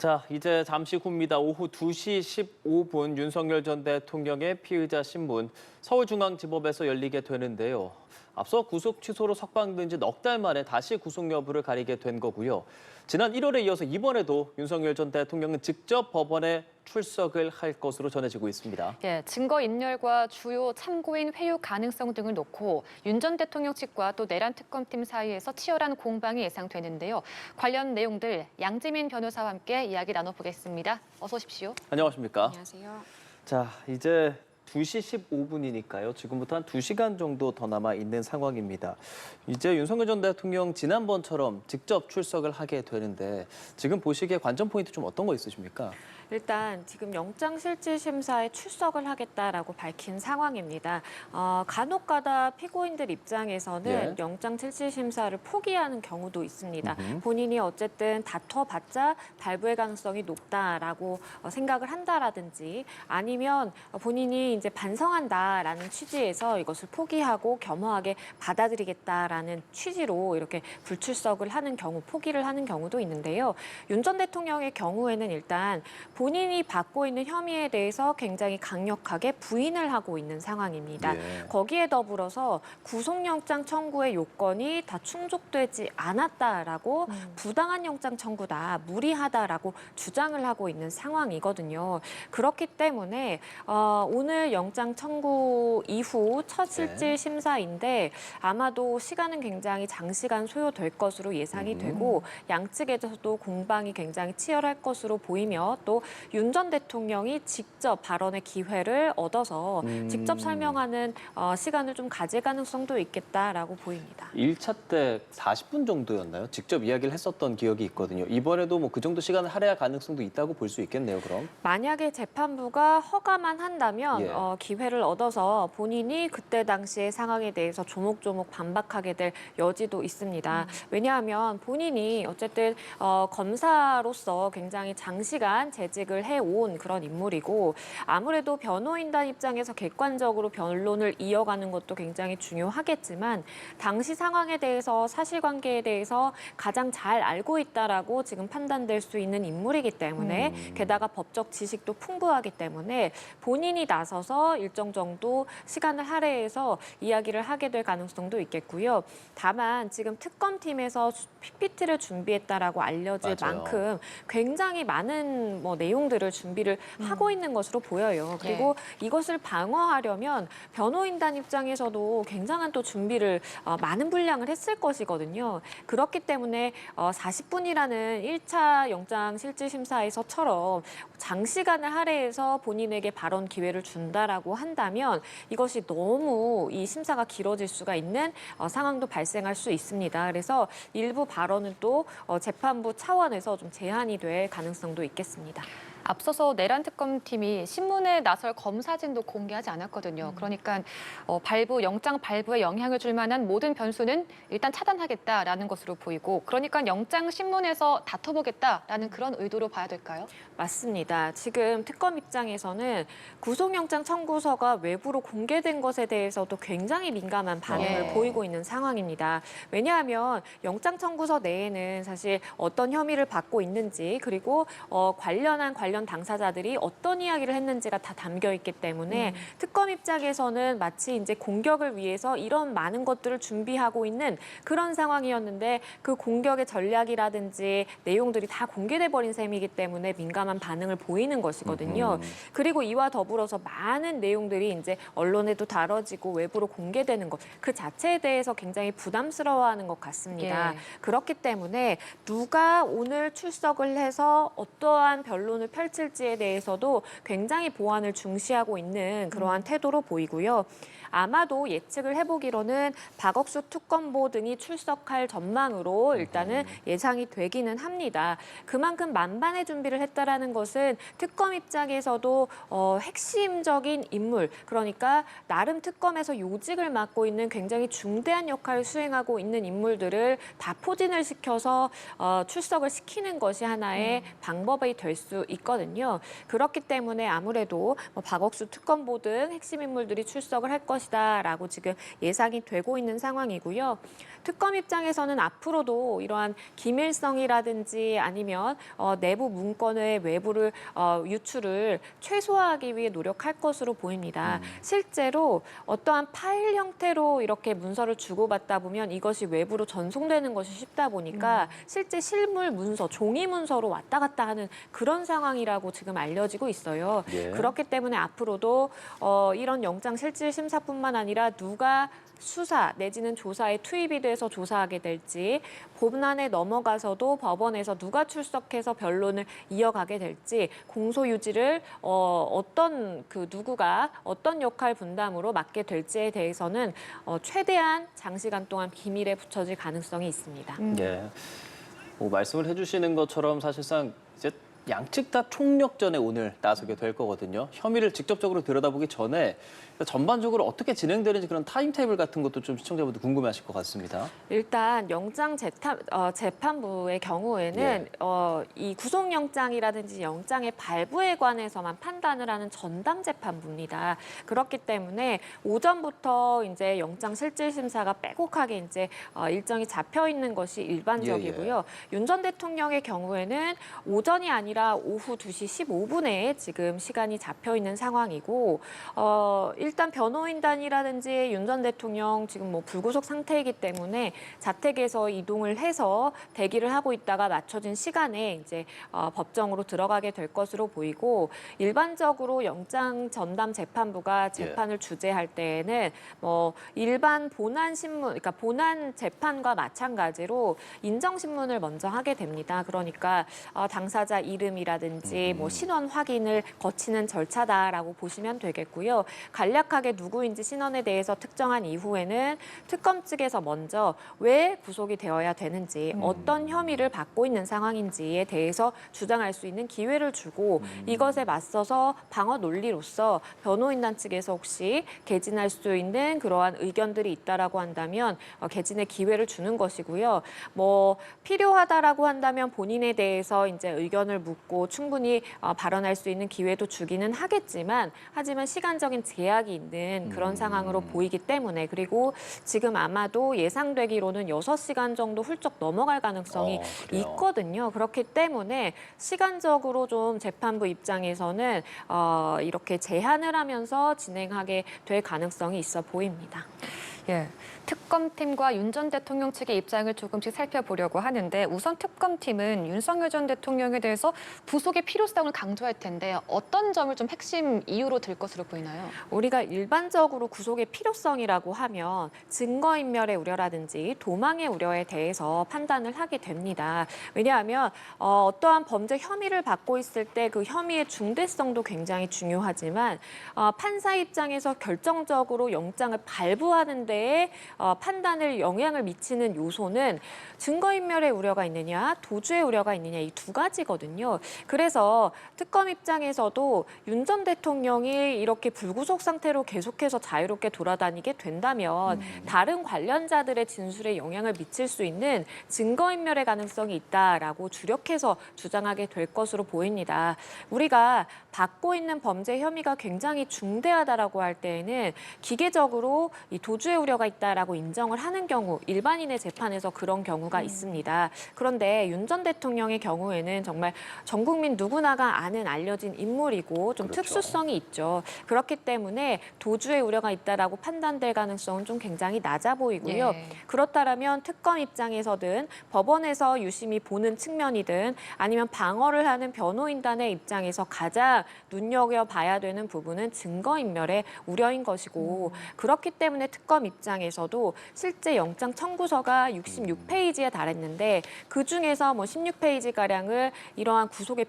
자, 이제 잠시 후입니다. 오후 2시 15분 윤석열 전 대통령의 피의자 신문 서울중앙지법에서 열리게 되는데요. 앞서 구속 취소로 석방된 지 넉 달 만에 다시 구속 여부를 가리게 된 거고요. 지난 1월에 이어서 이번에도 윤석열 전 대통령은 직접 법원에 출석을 할 것으로 전해지고 있습니다. 증거인멸과 주요 참고인 회유 가능성 등을 놓고 윤 전 대통령 측과 또 내란 특검팀 사이에서 치열한 공방이 예상되는데요. 관련 내용들 양지민 변호사와 함께 이야기 나눠보겠습니다. 어서 오십시오. 안녕하십니까? 안녕하세요. 자, 이제 2시 15분이니까요. 지금부터 한 2시간 정도 더 남아 있는 상황입니다. 이제 윤석열 전 대통령 지난번처럼 직접 출석을 하게 되는데 지금 보시기에 관전 포인트 좀 어떤 거 있으십니까? 일단 지금 영장실질심사에 출석을 하겠다라고 밝힌 상황입니다. 간혹가다 피고인들 입장에서는 영장실질심사를 포기하는 경우도 있습니다. 본인이 어쨌든 다퉈봤자 발부의 가능성이 높다라고 생각을 한다라든지 아니면 본인이 이제 반성한다라는 취지에서 이것을 포기하고 겸허하게 받아들이겠다라는 취지로 이렇게 불출석을 하는 경우, 포기를 하는 경우도 있는데요. 윤 전 대통령의 경우에는 일단 본인이 받고 있는 혐의에 대해서 굉장히 강력하게 부인을 하고 있는 상황입니다. 거기에 더불어서 구속영장 청구의 요건이 다 충족되지 않았다라고 부당한 영장 청구다, 무리하다라고 주장을 하고 있는 상황이거든요. 그렇기 때문에 오늘 영장 청구 이후 첫 실질 심사인데 아마도 시간은 굉장히 장시간 소요될 것으로 예상이 되고 양측에서도 공방이 굉장히 치열할 것으로 보이며 또 윤 전 대통령이 직접 발언의 기회를 얻어서 직접 설명하는 시간을 좀 가질 가능성도 있겠다라고 보입니다. 1차 때 40분 정도였나요? 직접 이야기를 했었던 기억이 있거든요. 이번에도 뭐 그 정도 시간을 할애할 가능성도 있다고 볼 수 있겠네요, 그럼. 만약에 재판부가 허가만 한다면 기회를 얻어서 본인이 그때 당시의 상황에 대해서 조목조목 반박하게 될 여지도 있습니다. 왜냐하면 본인이 어쨌든 검사로서 굉장히 장시간 재직을 해온 그런 인물이고 아무래도 변호인단 입장에서 객관적으로 변론을 이어가는 것도 굉장히 중요하겠지만 당시 상황에 대해서 사실관계에 대해서 가장 잘 알고 있다라고 지금 판단될 수 있는 인물이기 때문에 게다가 법적 지식도 풍부하기 때문에 본인이 나서서 일정 정도 시간을 할애해서 이야기를 하게 될 가능성도 있겠고요. 다만 지금 특검팀에서 PPT를 준비했다라고 알려질 만큼 굉장히 많은 내용들을 준비를 하고 있는 것으로 보여요. 그리고 이것을 방어하려면 변호인단 입장에서도 굉장한 또 준비를 많은 분량을 했을 것이거든요. 그렇기 때문에 40분이라는 1차 영장실질심사에서처럼 장시간을 할애해서 본인에게 발언 기회를 준다라고 한다면 이것이 너무 이 심사가 길어질 수가 있는 상황도 발생할 수 있습니다. 그래서 일부 발언은 또 재판부 차원에서 좀 제한이 될 가능성도 있겠습니다. 앞서서 내란 특검팀이 신문에 나설 검사진도 공개하지 않았거든요. 그러니까 영장 발부에 영향을 줄 만한 모든 변수는 일단 차단하겠다라는 것으로 보이고 그러니까 영장 신문에서 다퉈보겠다라는 그런 의도로 봐야 될까요? 맞습니다. 지금 특검 입장에서는 구속영장 청구서가 외부로 공개된 것에 대해서도 굉장히 민감한 반응을 보이고 있는 상황입니다. 왜냐하면 영장 청구서 내에는 사실 어떤 혐의를 받고 있는지 그리고 관련 당사자들이 어떤 이야기를 했는지가 다 담겨 있기 때문에 특검 입장에서는 마치 이제 공격을 위해서 이런 많은 것들을 준비하고 있는 그런 상황이었는데 그 공격의 전략이라든지 내용들이 다 공개돼 버린 셈이기 때문에 민감한 반응을 보이는 것이거든요. 그리고 이와 더불어서 많은 내용들이 이제 언론에도 다뤄지고 외부로 공개되는 것 그 자체에 대해서 굉장히 부담스러워하는 것 같습니다. 그렇기 때문에 누가 오늘 출석을 해서 어떠한 변론을 펼칠지에 대해서도 굉장히 보안을 중시하고 있는 그러한 태도로 보이고요. 아마도 예측을 해보기로는 박억수 특검보 등이 출석할 전망으로 일단은 예상이 되기는 합니다. 그만큼 만반의 준비를 했다라는 것은 특검 입장에서도 핵심적인 인물, 그러니까 나름 특검에서 요직을 맡고 있는 굉장히 중대한 역할을 수행하고 있는 인물들을 다 포진을 시켜서 출석을 시키는 것이 하나의 방법이 될 수 있거든요. 있거든요. 그렇기 때문에 아무래도 뭐 박억수 특검보 등 핵심 인물들이 출석을 할 것이다라고 지금 예상이 되고 있는 상황이고요. 특검 입장에서는 앞으로도 이러한 기밀성이라든지 아니면 내부 문건의 외부를 유출을 최소화하기 위해 노력할 것으로 보입니다. 실제로 어떠한 파일 형태로 이렇게 문서를 주고받다 보면 이것이 외부로 전송되는 것이 쉽다 보니까 실제 실물 문서, 종이 문서로 왔다 갔다 하는 그런 상황이라고 지금 알려지고 있어요. 예. 그렇기 때문에 앞으로도 이런 영장 실질 심사뿐만 아니라 누가 수사 내지는 조사에 투입이 돼서 조사하게 될지, 본안에 넘어가서도 법원에서 누가 출석해서 변론을 이어가게 될지, 공소 유지를 어떤 누구가 어떤 역할 분담으로 맡게 될지에 대해서는 최대한 장시간 동안 비밀에 붙여질 가능성이 있습니다. 예. 뭐 말씀을 해주시는 것처럼 사실상 이제 양측 다 총력전에 오늘 나서게 될 거거든요. 혐의를 직접적으로 들여다보기 전에 전반적으로 어떻게 진행되는지 그런 타임테이블 같은 것도 좀 시청자분들 궁금해하실 것 같습니다. 일단 영장 재판부의 경우에는 이 구속영장이라든지 영장의 발부에 관해서만 판단을 하는 전담 재판부입니다. 그렇기 때문에 오전부터 이제 영장 실질 심사가 빼곡하게 이제 일정이 잡혀 있는 것이 일반적이고요. 윤 전 대통령의 경우에는 오전이 아니라 오후 2시 15분에 지금 시간이 잡혀 있는 상황이고, 일단 변호인단이라든지 윤 전 대통령 지금 뭐 불구속 상태이기 때문에 자택에서 이동을 해서 대기를 하고 있다가 맞춰진 시간에 이제 법정으로 들어가게 될 것으로 보이고, 일반적으로 영장 전담 재판부가 재판을 주재할 때에는 뭐 일반 본안 신문, 그러니까 본안 재판과 마찬가지로 인정 신문을 먼저 하게 됩니다. 그러니까 당사자 이름이라든지 뭐 신원 확인을 거치는 절차다라고 보시면 되겠고요. 간략하게 누구인지 신원에 대해서 특정한 이후에는 특검 측에서 먼저 왜 구속이 되어야 되는지, 어떤 혐의를 받고 있는 상황인지에 대해서 주장할 수 있는 기회를 주고, 이것에 맞서서 방어 논리로서 변호인단 측에서 혹시 개진할 수 있는 그러한 의견들이 있다라고 한다면 개진의 기회를 주는 것이고요. 뭐 필요하다라고 한다면 본인에 대해서 이제 의견을 묻고 충분히 발언할 수 있는 기회도 주기는 하겠지만, 하지만 시간적인 제약이 있는 그런 상황으로 보이기 때문에, 그리고 지금 아마도 예상되기로는 6시간 정도 훌쩍 넘어갈 가능성이 있거든요. 그렇기 때문에 시간적으로 좀 재판부 입장에서는 이렇게 제한을 하면서 진행하게 될 가능성이 있어 보입니다. 예, 특검팀과 윤 전 대통령 측의 입장을 조금씩 살펴보려고 하는데, 우선 특검팀은 윤석열 전 대통령에 대해서 구속의 필요성을 강조할 텐데 어떤 점을 좀 핵심 이유로 들 것으로 보이나요? 우리가 일반적으로 구속의 필요성이라고 하면 증거인멸의 우려라든지 도망의 우려에 대해서 판단을 하게 됩니다. 왜냐하면 어떠한 범죄 혐의를 받고 있을 때 그 혐의의 중대성도 굉장히 중요하지만, 판사 입장에서 결정적으로 영장을 발부하는 데에 판단을 영향을 미치는 요소는 증거인멸의 우려가 있느냐, 도주의 우려가 있느냐, 이 두 가지거든요. 그래서 특검 입장에서도 윤 전 대통령이 이렇게 불구속 상태로 계속해서 자유롭게 돌아다니게 된다면 다른 관련자들의 진술에 영향을 미칠 수 있는 증거인멸의 가능성이 있다라고 주력해서 주장하게 될 것으로 보입니다. 우리가 받고 있는 범죄 혐의가 굉장히 중대하다라고 할 때에는 기계적으로 이 도주의 우려가 있다라고 인정을 하는 경우, 일반인의 재판에서 그런 경우가 있습니다. 그런데 윤 전 대통령의 경우에는 정말 전 국민 누구나가 아는 알려진 인물이고 좀 특수성이 있죠. 그렇기 때문에 도주의 우려가 있다라고 판단될 가능성은 좀 굉장히 낮아 보이고요. 그렇다면 특검 입장에서든 법원에서 유심히 보는 측면이든 아니면 방어를 하는 변호인단의 입장에서 가장 눈여겨봐야 되는 부분은 증거인멸의 우려인 것이고, 그렇기 때문에 특검 입장에서도 실제 영장 청구서가 66페이지에 달했는데 그중에서 뭐 16페이지가량을 이러한 구속의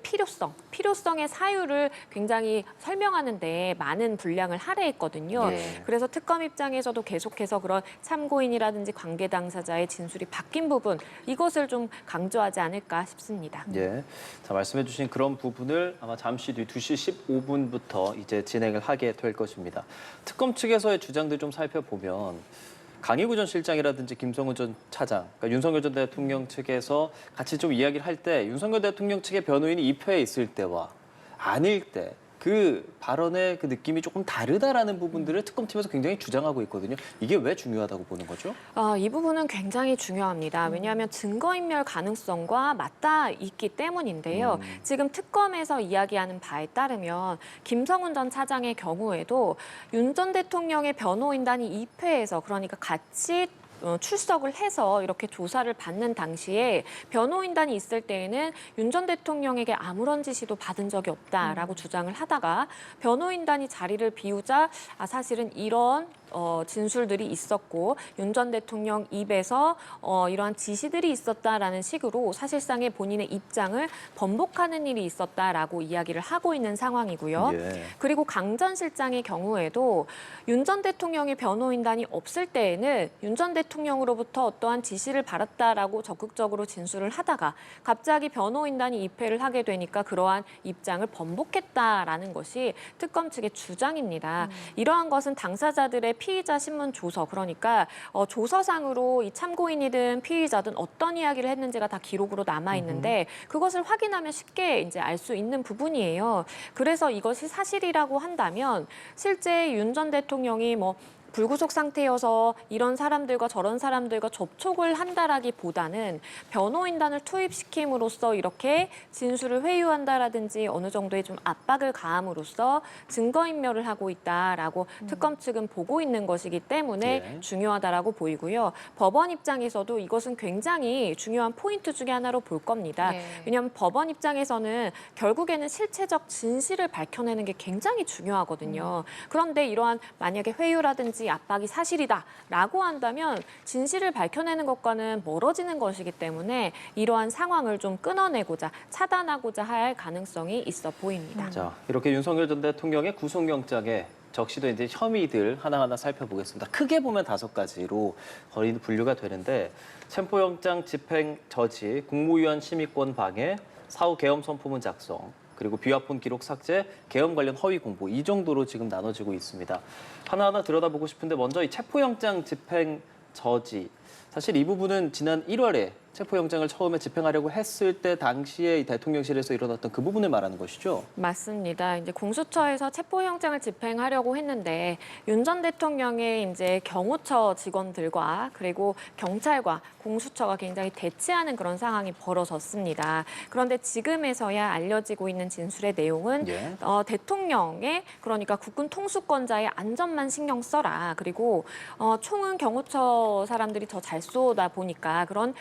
필요성의 사유를 굉장히 설명하는 데 많은 분량을 할애했거든요. 그래서 특검 입장에서도 계속해서 그런 참고인이라든지 관계 당사자의 진술이 바뀐 부분, 이것을 좀 강조하지 않을까 싶습니다. 예. 자, 말씀해 주신 그런 부분을 아마 잠시 뒤 2시 15분부터 이제 진행을 하게 될 것입니다. 특검 측에서의 주장들 좀 살펴보면 강희구 전 실장이라든지 김성훈 전 차장, 그러니까 윤석열 전 대통령 측에서 같이 좀 이야기를 할 때 윤석열 대통령 측의 변호인이 입회에 있을 때와 아닐 때 그 발언의 그 느낌이 조금 다르다라는 부분들을 특검팀에서 굉장히 주장하고 있거든요. 이게 왜 중요하다고 보는 거죠? 이 부분은 굉장히 중요합니다. 왜냐하면 증거인멸 가능성과 맞닿아 있기 때문인데요. 지금 특검에서 이야기하는 바에 따르면 김성훈 전 차장의 경우에도 윤 전 대통령의 변호인단이 입회해서 그러니까 같이 출석을 해서 이렇게 조사를 받는 당시에 변호인단이 있을 때에는 윤 전 대통령에게 아무런 지시도 받은 적이 없다라고 주장을 하다가 변호인단이 자리를 비우자 사실은 이런 진술들이 있었고 윤 전 대통령 입에서 이러한 지시들이 있었다라는 식으로 사실상의 본인의 입장을 번복하는 일이 있었다라고 이야기를 하고 있는 상황이고요. 예. 그리고 강 전 실장의 경우에도 윤 전 대통령의 변호인단이 없을 때에는 윤 전 대통령으로부터 어떠한 지시를 받았다라고 적극적으로 진술을 하다가 갑자기 변호인단이 입회를 하게 되니까 그러한 입장을 번복했다라는 것이 특검 측의 주장입니다. 이러한 것은 당사자들의 피의자 신문 조서, 그러니까 조서상으로 이 참고인이든 피의자든 어떤 이야기를 했는지가 다 기록으로 남아 있는데 그것을 확인하면 쉽게 이제 알 수 있는 부분이에요. 그래서 이것이 사실이라고 한다면 실제 윤 전 대통령이 불구속 상태여서 이런 사람들과 저런 사람들과 접촉을 한다라기보다는 변호인단을 투입시킴으로써 이렇게 진술을 회유한다라든지 어느 정도의 좀 압박을 가함으로써 증거인멸을 하고 있다라고 특검 측은 보고 있는 것이기 때문에 예. 중요하다라고 보이고요. 법원 입장에서도 이것은 굉장히 중요한 포인트 중에 하나로 볼 겁니다. 네. 왜냐하면 법원 입장에서는 결국에는 실체적 진실을 밝혀내는 게 굉장히 중요하거든요. 그런데 이러한 만약에 회유라든지 압박이 사실이다라고 한다면 진실을 밝혀내는 것과는 멀어지는 것이기 때문에 이러한 상황을 좀 끊어내고자 차단하고자 할 가능성이 있어 보입니다. 자, 이렇게 윤석열 전 대통령의 구속영장에 적시된 이제 혐의들 하나하나 살펴보겠습니다. 크게 보면 5가지로 분류가 되는데 체포영장 집행 저지, 국무위원 심의권 방해, 사후 계엄 선포문 작성, 그리고 비화폰 기록 삭제, 계엄 관련 허위 공보 이 정도로 지금 나눠지고 있습니다. 하나하나 들여다보고 싶은데 먼저 이 체포영장 집행 저지. 사실 이 부분은 지난 1월에 체포영장을 처음에 집행하려고 했을 때 당시에 이 대통령실에서 일어났던 그 부분을 말하는 것이죠? 맞습니다. 이제 공수처에서 체포영장을 집행하려고 했는데 윤 전 대통령의 이제 경호처 직원들과 그리고 경찰과 공수처가 굉장히 대치하는 그런 상황이 벌어졌습니다. 그런데 지금에서야 알려지고 있는 진술의 내용은 예. 대통령의 그러니까 국군 통수권자의 안전만 신경 써라. 그리고 총은 경호처 사람들이 더 잘 쏘다 보니까 그런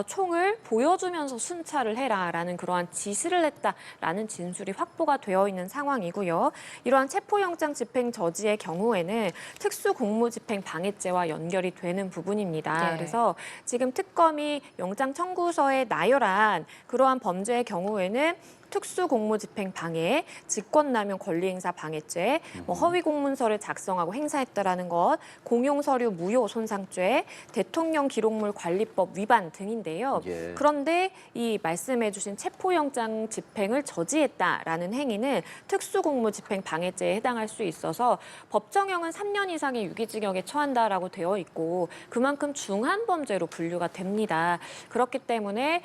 총을 보여주면서 순찰을 해라라는 그러한 지시를 했다라는 진술이 확보가 되어 있는 상황이고요. 이러한 체포영장 집행 저지의 경우에는 특수공무집행 방해죄와 연결이 되는 부분입니다. 네. 그래서 지금 특검이 영장 청구서에 나열한 그러한 범죄의 경우에는 특수공무집행 방해, 직권남용 권리행사 방해죄, 허위 공문서를 작성하고 행사했다라는 것, 공용서류 무효 손상죄, 대통령 기록물 관리법 위반 등인데요. 예. 그런데 이 말씀해주신 체포영장 집행을 저지했다라는 행위는 특수공무집행 방해죄에 해당할 수 있어서 법정형은 3년 이상의 유기징역에 처한다라고 되어 있고 그만큼 중한 범죄로 분류가 됩니다. 그렇기 때문에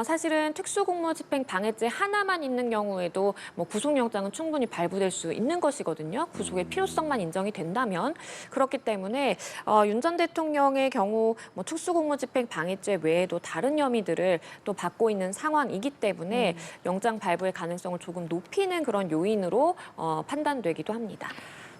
사실은 특수공무집행 방해죄 하나만 있는 경우에도 구속영장은 충분히 발부될 수 있는 것이거든요. 구속의 필요성만 인정이 된다면. 그렇기 때문에 윤 전 대통령의 경우 특수공무집행 방해죄 외에도 다른 혐의들을 또 받고 있는 상황이기 때문에 영장 발부의 가능성을 조금 높이는 그런 요인으로 판단되기도 합니다.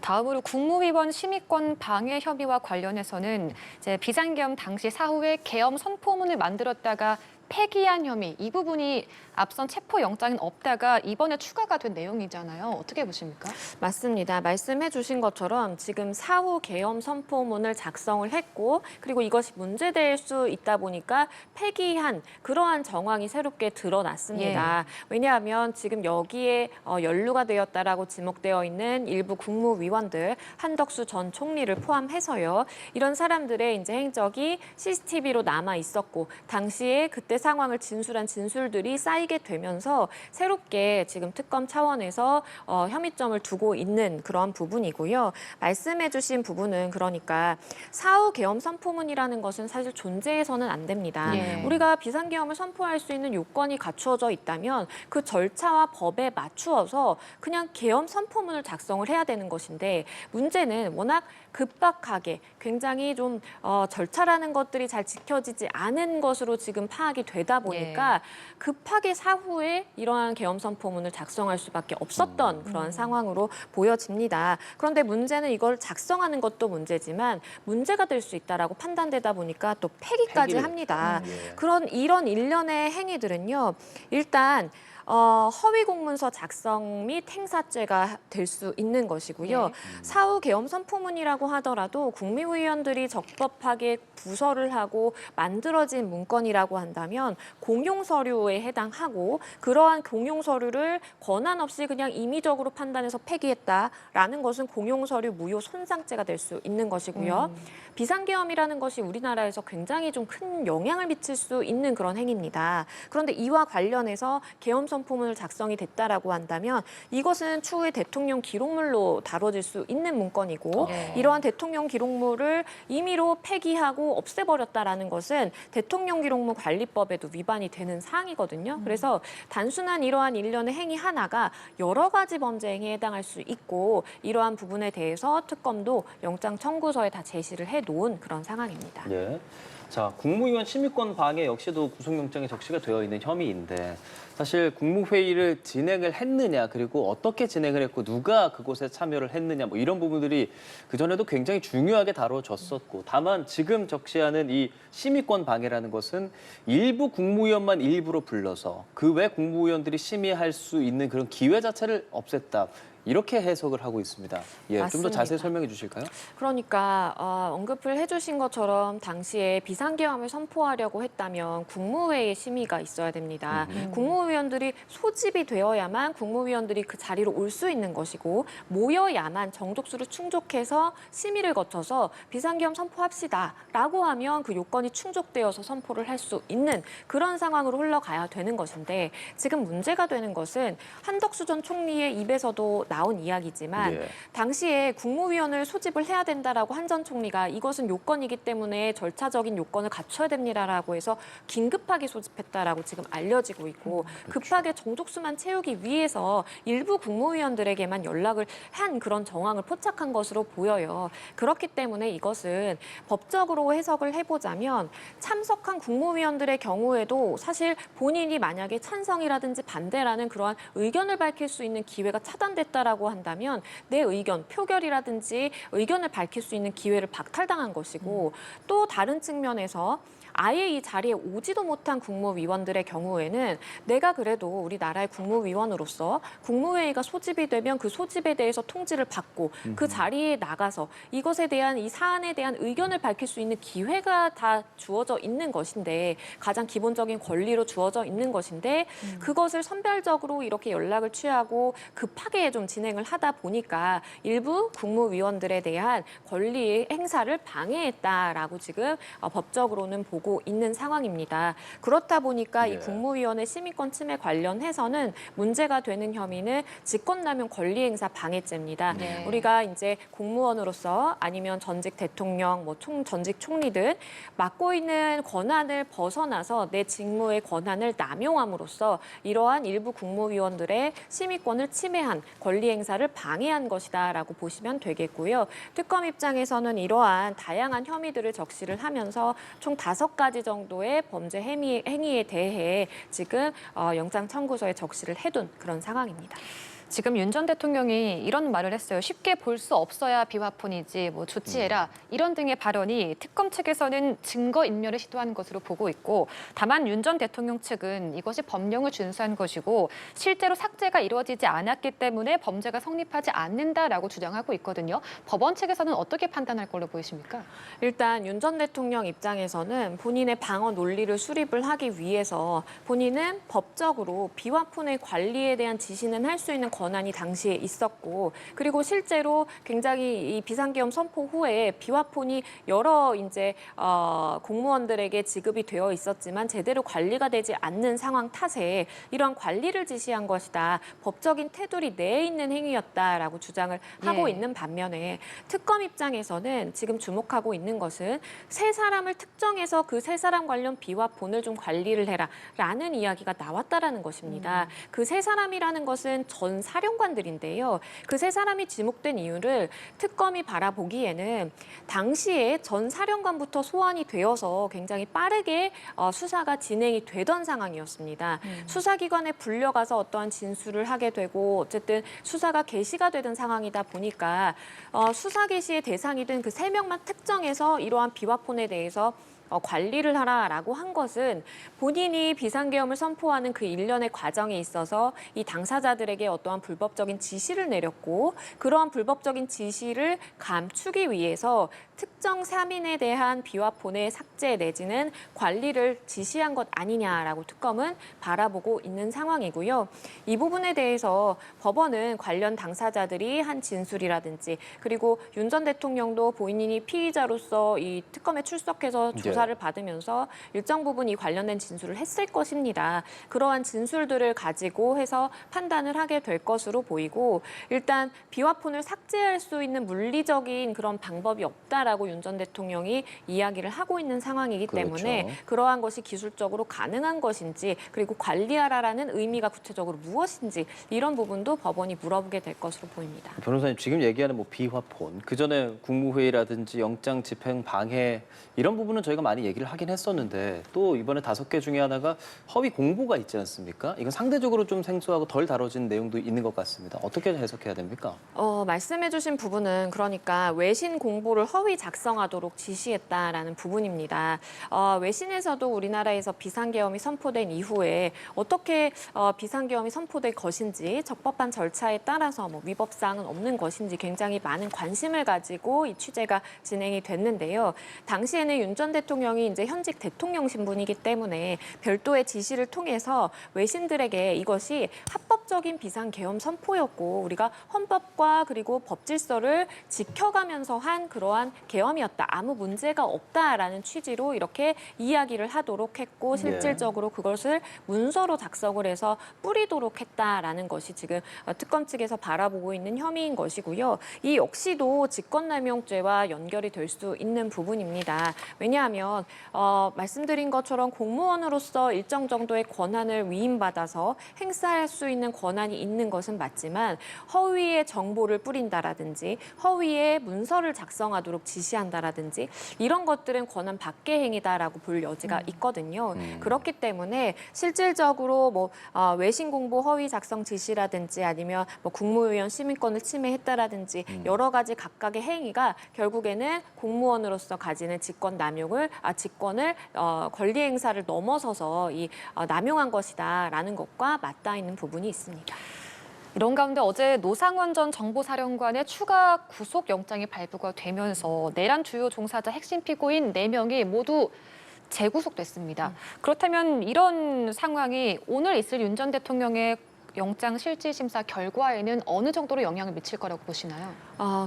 다음으로 국무위원 심의권 방해 혐의와 관련해서는 이제 비상계엄 당시 사후에 계엄 선포문을 만들었다가 폐기한 혐의, 이 부분이 앞선 체포영장은 없다가 이번에 추가가 된 내용이잖아요. 어떻게 보십니까? 맞습니다. 말씀해 주신 것처럼 지금 사후 계엄 선포문을 작성을 했고 그리고 이것이 문제될 수 있다 보니까 폐기한 그러한 정황이 새롭게 드러났습니다. 왜냐하면 지금 여기에 연루가 되었다라고 지목되어 있는 일부 국무위원들, 한덕수 전 총리를 포함해서요. 이런 사람들의 이제 행적이 CCTV로 남아 있었고 당시에 그때 그때 상황을 진술한 진술들이 쌓이게 되면서 새롭게 지금 특검 차원에서 혐의점을 두고 있는 그런 부분이고요. 말씀해 주신 부분은 그러니까 사후 계엄 선포문이라는 것은 사실 존재해서는 안 됩니다. 예. 우리가 비상계엄을 선포할 수 있는 요건이 갖추어져 있다면 그 절차와 법에 맞추어서 그냥 계엄 선포문을 작성을 해야 되는 것인데 문제는 워낙 급박하게 굉장히 좀 절차라는 것들이 잘 지켜지지 않은 것으로 지금 파악이 되다 보니까 급하게 사후에 이러한 계엄 선포문을 작성할 수밖에 없었던 그런 상황으로 보여집니다. 그런데 문제는 이걸 작성하는 것도 문제지만 문제가 될 수 있다라고 판단되다 보니까 또 폐기까지 폐기를 합니다. 했다. 이런 일련의 행위들은요. 일단 허위 공문서 작성 및 행사죄가 될 수 있는 것이고요. 사후 계엄 선포문이라고 하더라도 국무위원들이 적법하게 부서를 하고 만들어진 문건이라고 한다면 공용 서류에 해당하고 그러한 공용 서류를 권한 없이 그냥 임의적으로 판단해서 폐기했다라는 것은 공용 서류 무효 손상죄가 될 수 있는 것이고요. 비상계엄이라는 것이 우리나라에서 굉장히 좀 큰 영향을 미칠 수 있는 그런 행위입니다. 그런데 이와 관련해서 계엄 선포문을 작성이 됐다라고 한다면 이것은 추후에 대통령 기록물로 다뤄질 수 있는 문건이고 이러한 대통령 기록물을 임의로 폐기하고 없애버렸다라는 것은 대통령 기록물 관리법에도 위반이 되는 사항이거든요. 그래서 단순한 이러한 일련의 행위 하나가 여러 가지 범죄 행위에 해당할 수 있고 이러한 부분에 대해서 특검도 영장 청구서에 다 제시를 해놓은 그런 상황입니다. 예. 자, 국무위원 심의권 방해 역시도 구속영장에 적시가 되어 있는 혐의인데 사실 국무회의를 진행을 했느냐 그리고 어떻게 진행을 했고 누가 그곳에 참여를 했느냐 뭐 이런 부분들이 그전에도 굉장히 중요하게 다뤄졌었고 다만 지금 적시하는 이 심의권 방해라는 것은 일부 국무위원만 일부러 불러서 그 외 국무위원들이 심의할 수 있는 그런 기회 자체를 없앴다. 이렇게 해석을 하고 있습니다. 예, 좀 더 맞습니다. 자세히 설명해 주실까요? 그러니까 언급을 해주신 것처럼 당시에 비상계엄을 선포하려고 했다면 국무회의 심의가 있어야 됩니다. 국무위원들이 소집이 되어야만 국무위원들이 그 자리로 올 수 있는 것이고 모여야만 정족수를 충족해서 심의를 거쳐서 비상계엄 선포합시다라고 하면 그 요건이 충족되어서 선포를 할 수 있는 그런 상황으로 흘러가야 되는 것인데 지금 문제가 되는 것은 한덕수 전 총리의 입에서도 나온 이야기지만 예. 당시에 국무위원을 소집을 해야 된다라고 한 전 총리가 이것은 요건이기 때문에 절차적인 요건을 갖춰야 됩니다라고 해서 긴급하게 소집했다라고 지금 알려지고 있고 급하게 정족수만 채우기 위해서 일부 국무위원들에게만 연락을 한 그런 정황을 포착한 것으로 보여요. 그렇기 때문에 이것은 법적으로 해석을 해보자면 참석한 국무위원들의 경우에도 사실 본인이 만약에 찬성이라든지 반대라는 그러한 의견을 밝힐 수 있는 기회가 차단됐다라고 한다면 내 의견, 표결이라든지 의견을 밝힐 수 있는 기회를 박탈당한 것이고 또 다른 측면에서 아예 이 자리에 오지도 못한 국무위원들의 경우에는 내가 그래도 우리나라의 국무위원으로서 국무회의가 소집이 되면 그 소집에 대해서 통지를 받고 그 자리에 나가서 이것에 대한 이 사안에 대한 의견을 밝힐 수 있는 기회가 다 주어져 있는 것인데 가장 기본적인 권리로 주어져 있는 것인데 그것을 선별적으로 이렇게 연락을 취하고 급하게 좀 진행을 하다 보니까 일부 국무위원들에 대한 권리 행사를 방해했다라고 지금 법적으로는 보고 있는 상황입니다. 그렇다 보니까 이 국무위원의 심의권 침해 관련해서는 문제가 되는 혐의는 직권남용 권리행사 방해죄입니다. 우리가 이제 공무원으로서 아니면 전직 대통령, 전직 총리든 맡고 있는 권한을 벗어나서 내 직무의 권한을 남용함으로써 이러한 일부 국무위원들의 심의권을 침해한 권리행사를 방해한 것이다라고 보시면 되겠고요. 특검 입장에서는 이러한 다양한 혐의들을 적시를 하면서 총 5가지 정도의 범죄 행위에 대해 지금 영장 청구서에 적시를 해둔 그런 상황입니다. 지금 윤 전 대통령이 이런 말을 했어요. 쉽게 볼 수 없어야 비화폰이지 뭐 조치해라 이런 등의 발언이 특검 측에서는 증거인멸을 시도한 것으로 보고 있고 다만 윤 전 대통령 측은 이것이 법령을 준수한 것이고 실제로 삭제가 이루어지지 않았기 때문에 범죄가 성립하지 않는다라고 주장하고 있거든요. 법원 측에서는 어떻게 판단할 걸로 보이십니까? 일단 윤 전 대통령 입장에서는 본인의 방어 논리를 수립을 하기 위해서 본인은 법적으로 비화폰의 관리에 대한 지시는 할 수 있는 권한이 당시에 있었고 그리고 실제로 굉장히 이 비상계엄 선포 후에 비화폰이 여러 이제 공무원들에게 지급이 되어 있었지만 제대로 관리가 되지 않는 상황 탓에 이러한 관리를 지시한 것이다. 법적인 테두리 내에 있는 행위였다라고 주장을 하고 예. 있는 반면에 특검 입장에서는 지금 주목하고 있는 것은 세 사람을 특정해서 그 세 사람 관련 비화폰을 좀 관리를 해라라는 이야기가 나왔다라는 것입니다. 그 세 사람이라는 것은 전 사령관들인데요. 그 세 사람이 지목된 이유를 특검이 바라보기에는 당시에 전 사령관부터 소환이 되어서 굉장히 빠르게 수사가 진행이 되던 상황이었습니다. 수사기관에 불려가서 어떠한 진술을 하게 되고 어쨌든 수사가 개시가 되던 상황이다 보니까 수사 개시의 대상이 된 그 세 명만 특정해서 이러한 비화폰에 대해서 관리를 하라라고 한 것은 본인이 비상계엄을 선포하는 그 일련의 과정에 있어서 이 당사자들에게 어떠한 불법적인 지시를 내렸고 그러한 불법적인 지시를 감추기 위해서 특정 3인에 대한 비화폰의 삭제 내지는 관리를 지시한 것 아니냐라고 특검은 바라보고 있는 상황이고요. 이 부분에 대해서 법원은 관련 당사자들이 한 진술이라든지 그리고 윤 전 대통령도 본인이 피의자로서 이 특검에 출석해서 조사를 받으면서 일정 부분 이 관련된 진술을 했을 것입니다. 그러한 진술들을 가지고 해서 판단을 하게 될 것으로 보이고 일단 비화폰을 삭제할 수 있는 물리적인 그런 방법이 없다라고 윤 전 대통령이 이야기를 하고 있는 상황이기 때문에 그렇죠. 그러한 것이 기술적으로 가능한 것인지 그리고 관리하라라는 의미가 구체적으로 무엇인지 이런 부분도 법원이 물어보게 될 것으로 보입니다. 변호사님 지금 얘기하는 뭐 비화폰, 그 전에 국무회의라든지 영장 집행 방해 이런 부분은 저희가 많이 얘기를 하긴 했었는데 또 이번에 5개 중에 하나가 허위 공보가 있지 않습니까? 이건 상대적으로 좀 생소하고 덜 다뤄진 내용도 있는 것 같습니다. 어떻게 해석해야 됩니까? 말씀해주신 부분은 그러니까 외신 공보를 허위 작성하도록 지시했다라는 부분입니다. 외신에서도 우리나라에서 비상계엄이 선포된 이후에 어떻게 비상계엄이 선포될 것인지 적법한 절차에 따라서 뭐 위법사항은 없는 것인지 굉장히 많은 관심을 가지고 이 취재가 진행이 됐는데요. 당시에는 윤 전 대통령이 이제 현직 대통령 신분이기 때문에 별도의 지시를 통해서 외신들에게 이것이 합법적인 비상계엄 선포였고 우리가 헌법과 그리고 법질서를 지켜가면서 한 그러한 계엄이었다. 아무 문제가 없다라는 취지로 이렇게 이야기를 하도록 했고 실질적으로 그것을 문서로 작성을 해서 뿌리도록 했다라는 것이 지금 특검 측에서 바라보고 있는 혐의인 것이고요. 이 역시도 직권남용죄와 연결이 될 수 있는 부분입니다. 왜냐하면 말씀드린 것처럼 공무원으로서 일정 정도의 권한을 위임받아서 행사할 수 있는 권한이 있는 것은 맞지만 허위의 정보를 뿌린다라든지 허위의 문서를 작성하도록 지시한다라든지 이런 것들은 권한 밖의 행위다라고 볼 여지가 있거든요. 그렇기 때문에 실질적으로 뭐 외신 공보 허위 작성 지시라든지 아니면 뭐 국무위원 시민권을 침해했다라든지 여러 가지 각각의 행위가 결국에는 공무원으로서 가지는 직권을 권리 행사를 넘어서서 남용한 것이다라는 것과 맞닿아 있는 부분이 있습니다. 이런 가운데 어제 노상원 전 정보사령관의 추가 구속영장이 발부가 되면서 내란 주요 종사자 핵심 피고인 4명이 모두 재구속됐습니다. 그렇다면 이런 상황이 오늘 있을 윤 전 대통령의 영장 실질심사 결과에는 어느 정도로 영향을 미칠 거라고 보시나요?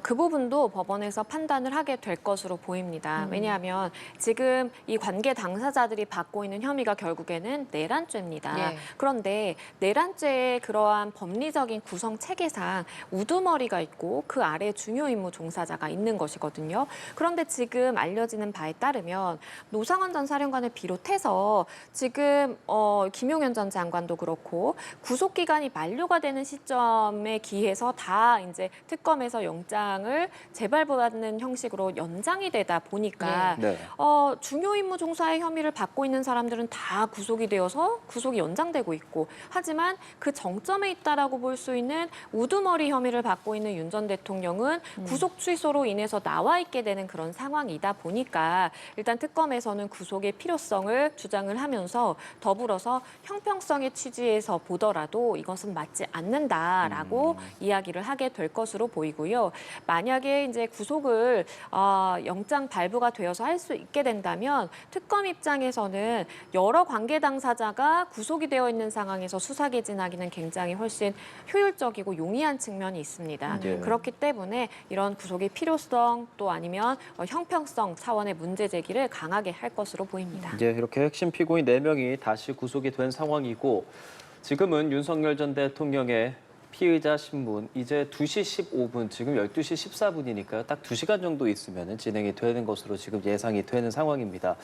그 부분도 법원에서 판단을 하게 될 것으로 보입니다. 왜냐하면 지금 이 관계 당사자들이 받고 있는 혐의가 결국에는 내란죄입니다. 예. 그런데 내란죄의 그러한 법리적인 구성 체계상 우두머리가 있고 그 아래 중요 임무 종사자가 있는 것이거든요. 그런데 지금 알려지는 바에 따르면 노상원 전 사령관을 비롯해서 지금 김용현 전 장관도 그렇고 구속 기간이 만료가 되는 시점에 기해서 다 이제 특검에서 영장을 재발부하는 형식으로 연장이 되다 보니까 중요 임무 종사의 혐의를 받고 있는 사람들은 다 구속이 되어서 구속이 연장되고 있고 하지만 그 정점에 있다라고 볼 수 있는 우두머리 혐의를 받고 있는 윤 전 대통령은 구속 취소로 인해서 나와 있게 되는 그런 상황이다 보니까 일단 특검에서는 구속의 필요성을 주장을 하면서 더불어서 형평성의 취지에서 보더라도 이것 이것은 맞지 않는다라고 이야기를 하게 될 것으로 보이고요. 만약에 이제 구속을 영장 발부가 되어서 할 수 있게 된다면 특검 입장에서는 여러 관계 당사자가 구속이 되어 있는 상황에서 수사 개진하기는 굉장히 훨씬 효율적이고 용이한 측면이 있습니다. 네. 그렇기 때문에 이런 구속의 필요성 또 아니면 형평성 차원의 문제 제기를 강하게 할 것으로 보입니다. 이제 이렇게 핵심 피고인 4명이 다시 구속이 된 상황이고 지금은 윤석열 전 대통령의 피의자 신문 이제 2시 15분, 지금 12시 14분이니까요. 딱 2시간 정도 있으면 진행이 되는 것으로 지금 예상이 되는 상황입니다.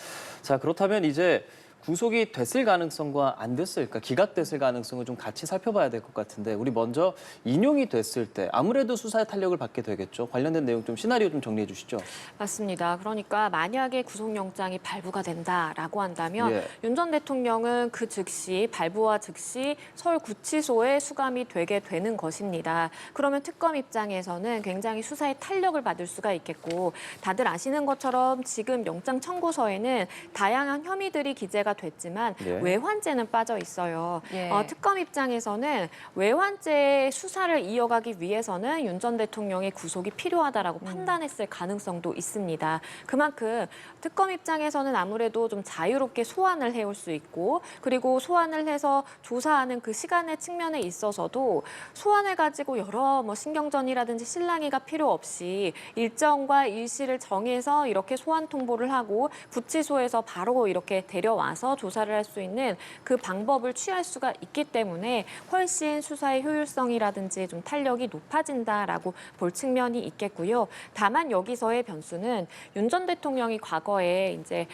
자, 그렇다면 이제 구속이 됐을 가능성과 안 됐을까, 기각됐을 가능성을 좀 같이 살펴봐야 될 것 같은데 우리 먼저 인용이 됐을 때 아무래도 수사의 탄력을 받게 되겠죠. 관련된 내용 좀 시나리오 좀 정리해 주시죠. 맞습니다. 그러니까 만약에 구속영장이 발부가 된다라고 한다면 예. 윤 전 대통령은 그 즉시 발부와 즉시 서울구치소에 수감이 되게 되는 것입니다. 그러면 특검 입장에서는 굉장히 수사의 탄력을 받을 수가 있겠고 다들 아시는 것처럼 지금 영장 청구서에는 다양한 혐의들이 기재가 됐지만 예. 외환죄는 빠져 있어요. 예. 특검 입장에서는 외환죄 수사를 이어가기 위해서는 윤 전 대통령의 구속이 필요하다라고 판단했을 가능성도 있습니다. 그만큼 특검 입장에서는 아무래도 좀 자유롭게 소환을 해올 수 있고 그리고 소환을 해서 조사하는 그 시간의 측면에 있어서도 소환을 가지고 여러 신경전이라든지 실랑이가 필요 없이 일정과 일시를 정해서 이렇게 소환 통보를 하고 구치소에서 바로 이렇게 데려와서 조사를 할 수 있는 그 방법을 취할 수가 있기 때문에 훨씬 수사의 효율성이라든지 좀 탄력이 높아진다라고 볼 측면이 있겠고요. 다만 여기서의 변수는 윤 전 대통령이 과거에 이제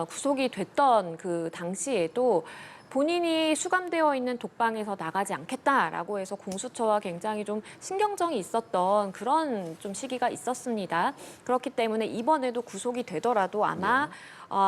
구속이 됐던 그 당시에도 본인이 수감되어 있는 독방에서 나가지 않겠다라고 해서 공수처와 굉장히 좀 신경정이 있었던 그런 좀 시기가 있었습니다. 그렇기 때문에 이번에도 구속이 되더라도 아마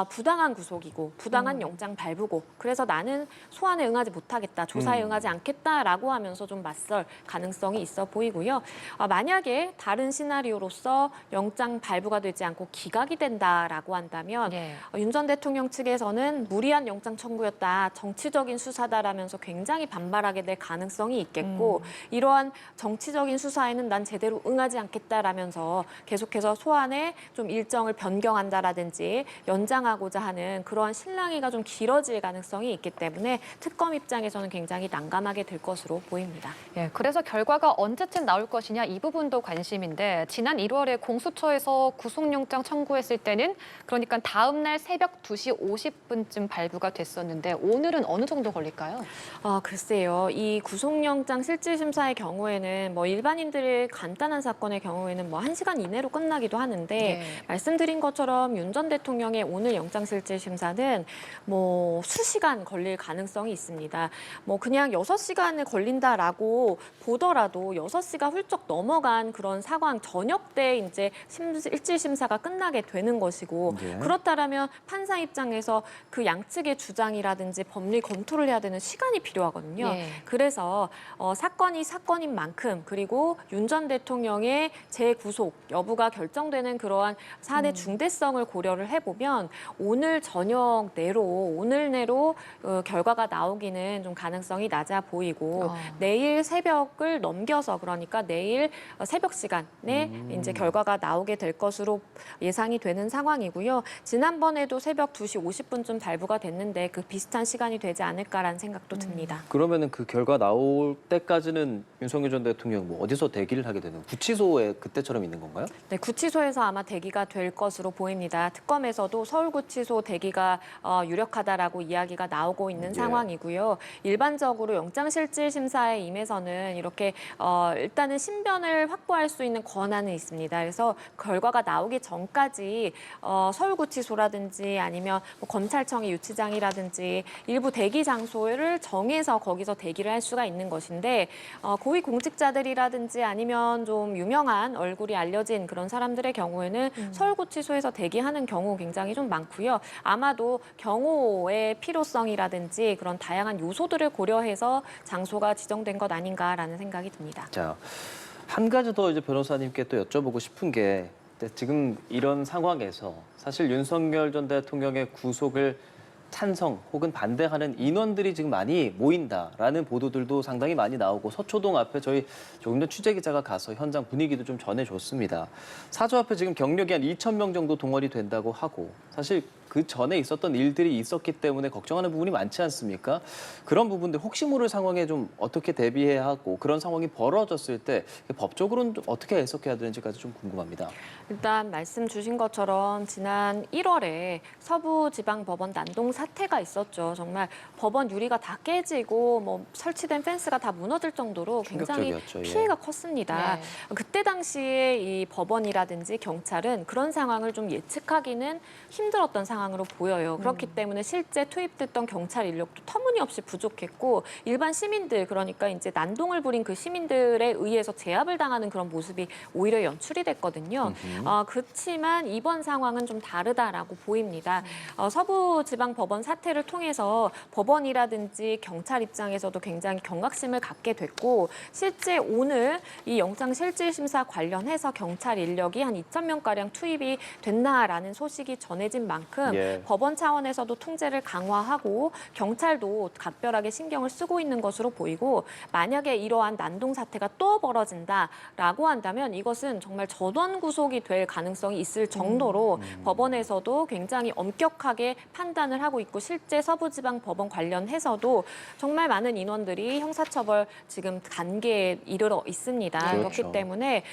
부당한 구속이고 부당한 영장 발부고 그래서 나는 소환에 응하지 못하겠다, 조사에 응하지 않겠다라고 하면서 좀 맞설 가능성이 있어 보이고요. 만약에 다른 시나리오로서 영장 발부가 되지 않고 기각이 된다라고 한다면 예. 윤 전 대통령 측에서는 무리한 영장 청구였다, 정치적인 수사다라면서 굉장히 반발하게 될 가능성이 있겠고 이러한 정치적인 수사에는 난 제대로 응하지 않겠다라면서 계속해서 소환에 좀 일정을 변경한다라든지 연장하고자 하는 그러한 실랑이가 좀 길어질 가능성이 있기 때문에 특검 입장에서는 굉장히 난감하게 될 것으로 보입니다. 예, 그래서 결과가 언제쯤 나올 것이냐 이 부분도 관심인데 지난 1월에 공수처에서 구속영장 청구했을 때는 그러니까 다음 날 새벽 2시 50분쯤 발부가 됐었는데 오늘은 어느 정도 걸릴까요? 글쎄요. 이 구속영장 실질심사의 경우에는 일반인들의 간단한 사건의 경우에는 1시간 이내로 끝나기도 하는데 네. 말씀드린 것처럼 윤 전 대통령의 오늘 영장실질심사는 수시간 걸릴 가능성이 있습니다. 그냥 6시간을 걸린다라고 보더라도 6시가 훌쩍 넘어간 그런 상황 저녁 때 이제 실질심사가 끝나게 되는 것이고 예. 그렇다면 판사 입장에서 그 양측의 주장이라든지 법리 검토를 해야 되는 시간이 필요하거든요. 예. 그래서 사건이 사건인 만큼 그리고 윤 전 대통령의 재구속 여부가 결정되는 그러한 사안의 중대성을 고려를 해보면 오늘 저녁 내로 오늘 내로 결과가 나오기는 좀 가능성이 낮아 보이고 내일 새벽을 넘겨서 그러니까 내일 새벽 시간에 이제 결과가 나오게 될 것으로 예상이 되는 상황이고요. 지난번에도 새벽 2시 50분쯤 발부가 됐는데 그 비슷한 시간이 되지 않을까라는 생각도 듭니다. 그러면은 그 결과 나올 때까지는 윤석열 전 대통령 어디서 대기를 하게 되는, 구치소에 그때처럼 있는 건가요? 네, 구치소에서 아마 대기가 될 것으로 보입니다. 특검에서도 서울구치소 대기가 유력하다라고 이야기가 나오고 있는 예. 상황이고요. 일반적으로 영장실질심사에 임해서는 이렇게 일단은 신변을 확보할 수 있는 권한은 있습니다. 그래서 결과가 나오기 전까지 서울구치소라든지 아니면 검찰청의 유치장이라든지 일부 대기 장소를 정해서 거기서 대기를 할 수가 있는 것인데 고위 공직자들이라든지 아니면 좀 유명한 얼굴이 알려진 그런 사람들의 경우에는 서울구치소에서 대기하는 경우 굉장히 좀 많고요. 아마도 경호의 필요성이라든지 그런 다양한 요소들을 고려해서 장소가 지정된 것 아닌가라는 생각이 듭니다. 자, 한 가지 더 이제 변호사님께 또 여쭤보고 싶은 게 지금 이런 상황에서 사실 윤석열 전 대통령의 구속을 찬성 혹은 반대하는 인원들이 지금 많이 모인다라는 보도들도 상당히 많이 나오고 서초동 앞에 저희 조금 전 취재 기자가 가서 현장 분위기도 좀 전해줬습니다. 사저 앞에 지금 경력이 한 2,000명 정도 동원이 된다고 하고 사실 그 전에 있었던 일들이 있었기 때문에 걱정하는 부분이 많지 않습니까? 그런 부분들 혹시 모를 상황에 좀 어떻게 대비해야 하고 그런 상황이 벌어졌을 때 법적으로는 좀 어떻게 해석해야 되는지까지 좀 궁금합니다. 일단 말씀 주신 것처럼 지난 1월에 서부지방법원 난동 사태가 있었죠. 정말 법원 유리가 다 깨지고 뭐 설치된 펜스가 다 무너질 정도로 굉장히 충격적이었죠. 예. 피해가 컸습니다. 네. 그때 당시에 이 법원이라든지 경찰은 그런 상황을 좀 예측하기는 힘들었던 상황으로 보여요. 그렇기 때문에 실제 투입됐던 경찰 인력도 터무니없이 부족했고 일반 시민들 그러니까 이제 난동을 부린 그 시민들에 의해서 제압을 당하는 그런 모습이 오히려 연출이 됐거든요. 그렇지만 이번 상황은 좀 다르다라고 보입니다. 서부지방법원 사태를 통해서 법원이라든지 경찰 입장에서도 굉장히 경각심을 갖게 됐고 실제 오늘 이 영장실질심사 관련해서 경찰 인력이 한 2,000명가량 투입이 됐나라는 소식이 전해진 만큼 예. 법원 차원에서도 통제를 강화하고 경찰도 각별하게 신경을 쓰고 있는 것으로 보이고 만약에 이러한 난동 사태가 또 벌어진다라고 한다면 이것은 정말 전원 구속이 될 가능성이 있을 정도로 법원에서도 굉장히 엄격하게 판단을 하고 있고 실제 서부지방법원 관련해서도 정말 많은 인원들이 형사처벌 지금 단계에 이르러 있습니다. 그렇죠. 그렇기 때문에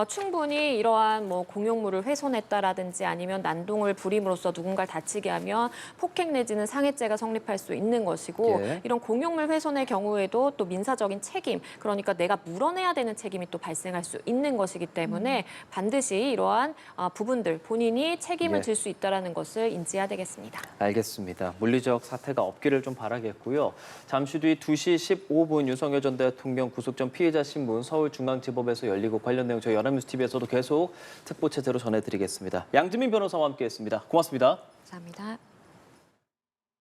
충분히 이러한 뭐 공용물을 훼손했다라든지 아니면 난동을 부림으로써 누군가를 다치게 하면 폭행 내지는 상해죄가 성립할 수 있는 것이고 예. 이런 공용물 훼손의 경우에도 또 민사적인 책임 그러니까 내가 물어내야 되는 책임이 또 발생할 수 있는 것이기 때문에 반드시 이러한 부분들 본인이 책임을 예. 질 수 있다는 것을 인지해야 되겠습니다. 알겠습니다. 물리적 사태가 없기를 좀 바라겠고요. 잠시 뒤 2시 15분 윤석열 전 대통령 구속 전 피해자 신문 서울중앙지법에서 열리고 관련 내용 저희 연합뉴스TV에서도 계속 특보 체제로 전해드리겠습니다. 양지민 변호사와 함께했습니다. 고맙습니다. 감사합니다.